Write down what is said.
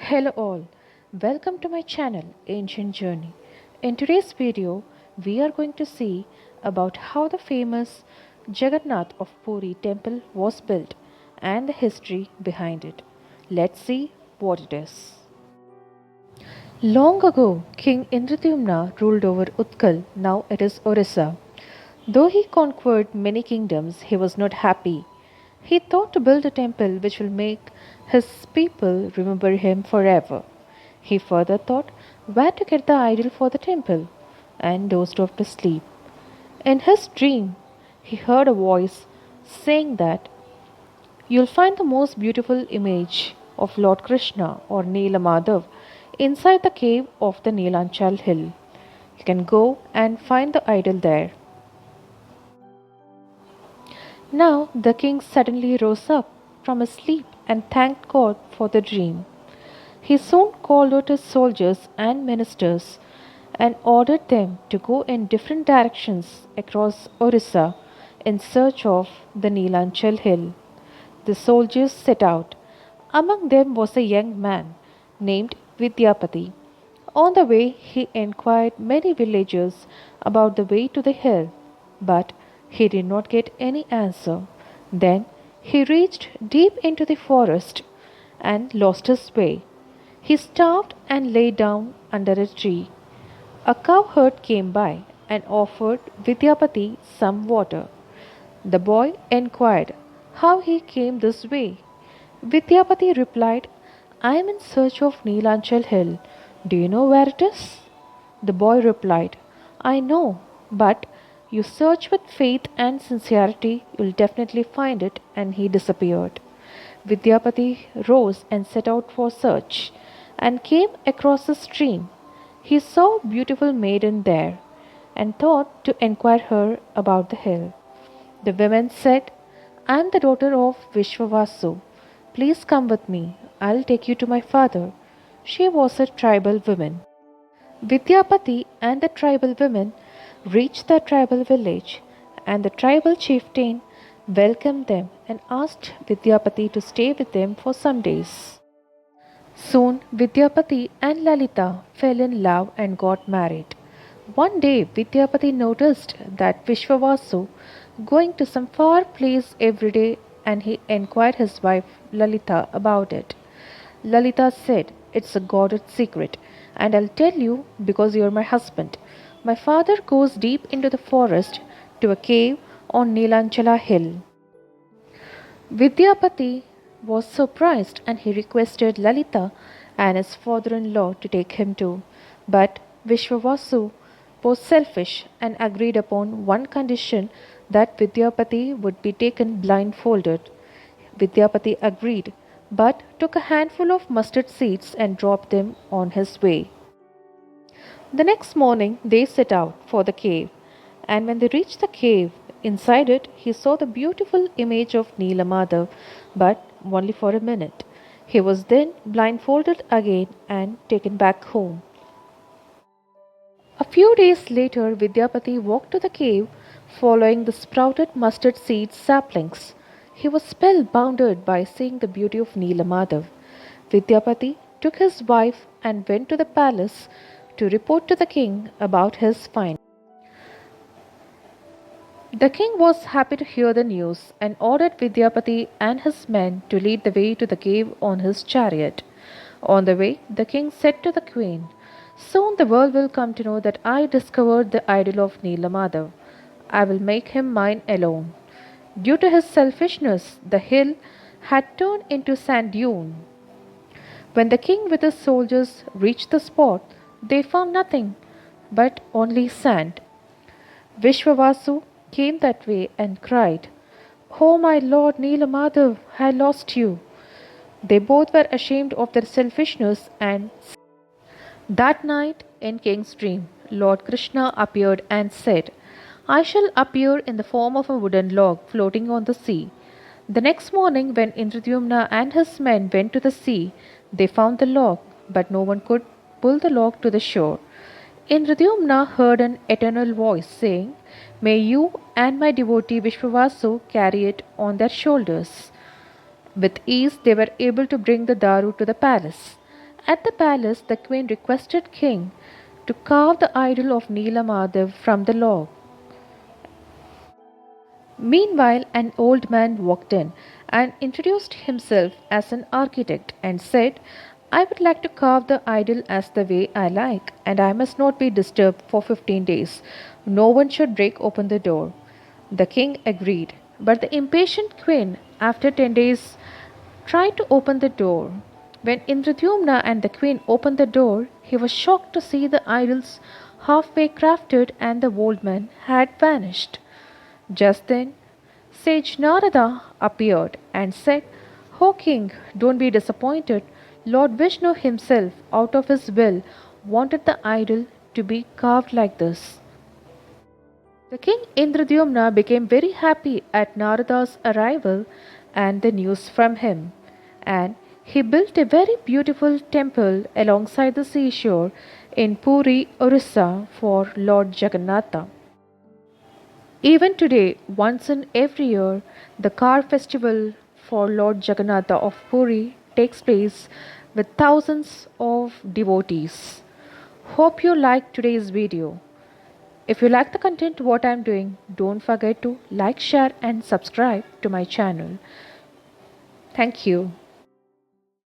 Hello all, welcome to my channel Ancient Journey. In today's video, we are going to see about how the famous Jagannath of Puri temple was built and the history behind it. Let's see what it is. Long ago, King Indradyumna ruled over Utkal, now it is Orissa. Though he conquered many kingdoms, he was not happy. He thought to build a temple which will make his people remember him forever. He further thought where to get the idol for the temple and dozed off to sleep. In his dream, he heard a voice saying that you'll find the most beautiful image of Lord Krishna or Neela Madhav inside the cave of the Neelanchal hill. You can go and find the idol there. Now the king suddenly rose up from his sleep and thanked God for the dream. He soon called out his soldiers and ministers and ordered them to go in different directions across Orissa in search of the Neelanchal hill. The soldiers set out. Among them was a young man named Vidyapati. On the way, he inquired many villagers about the way to the hill, but he did not get any answer. Then he reached deep into the forest and lost his way. He stopped and lay down under a tree. A cowherd came by and offered Vidyapati some water. The boy inquired how he came this way. Vidyapati replied, I am in search of Neelanchal Hill. Do you know where it is? The boy replied, I know, but you search with faith and sincerity, you'll definitely find it, and he disappeared. Vidyapati rose and set out for search, and came across a stream. He saw a beautiful maiden there, and thought to inquire her about the hill. The women said, I am the daughter of Vishwavasu. Please come with me. I'll take you to my father. She was a tribal woman. Vidyapati and the tribal women reached the tribal village, and the tribal chieftain welcomed them and asked Vidyapati to stay with them for some days. Soon Vidyapati and Lalita fell in love and got married. One day Vidyapati noticed that Vishwavasu going to some far place every day, and he inquired his wife Lalita about it. Lalita said, it's a guarded secret, and I'll tell you because you're my husband. My father goes deep into the forest to a cave on Neelanchala hill. Vidyapati was surprised and he requested Lalita and his father-in-law to take him too. But Vishwavasu was selfish and agreed upon one condition, that Vidyapati would be taken blindfolded. Vidyapati agreed, but took a handful of mustard seeds and dropped them on his way. The next morning they set out for the cave, and when they reached the cave, inside it he saw the beautiful image of Neela Madhav, but only for a minute. He was then blindfolded again and taken back home. A few days later, Vidyapati walked to the cave following the sprouted mustard seed saplings. He was spellbounded by seeing the beauty of Neela Madhav. Vidyapati took his wife and went to the palace to report to the king about his find. The king was happy to hear the news and ordered Vidyapati and his men to lead the way to the cave on his chariot. On the way, the king said to the queen, soon the world will come to know that I discovered the idol of Neela Madhav. I will make him mine alone. Due to his selfishness, the hill had turned into sand dune. When the king with his soldiers reached the spot, they found nothing but only sand. Vishwavasu came that way and cried, oh my lord Neela Madhav, I lost you. They both were ashamed of their selfishness, and that night in king's dream, Lord Krishna appeared and said, I shall appear in the form of a wooden log floating on the sea. The next morning when Indradyumna and his men went to the sea, they found the log, but no one could pull the log to the shore. Indradyumna heard an eternal voice saying, may you and my devotee Vishwavasu carry it on their shoulders. With ease they were able to bring the daru to the palace, At the palace, the queen requested king to carve the idol of Neelamadev from the log. Meanwhile, an old man walked in and introduced himself as an architect and said, I would like to carve the idol as the way I like, and I must not be disturbed for 15 days. No one should break open the door. The king agreed, but the impatient queen, after 10 days, tried to open the door. When Indradyumna and the queen opened the door, he was shocked to see the idols halfway crafted and the old man had vanished. Just then, sage Narada appeared and said, O king, don't be disappointed. Lord Vishnu himself, out of his will, wanted the idol to be carved like this. The king Indradyumna became very happy at Narada's arrival and the news from him, and he built a very beautiful temple alongside the seashore in Puri, Orissa for Lord Jagannatha. Even today, once in every year, the car festival for Lord Jagannatha of Puri takes place with thousands of devotees. Hope you liked today's video. If you like the content what I'm doing, don't forget to like, share and subscribe to my channel. Thank you.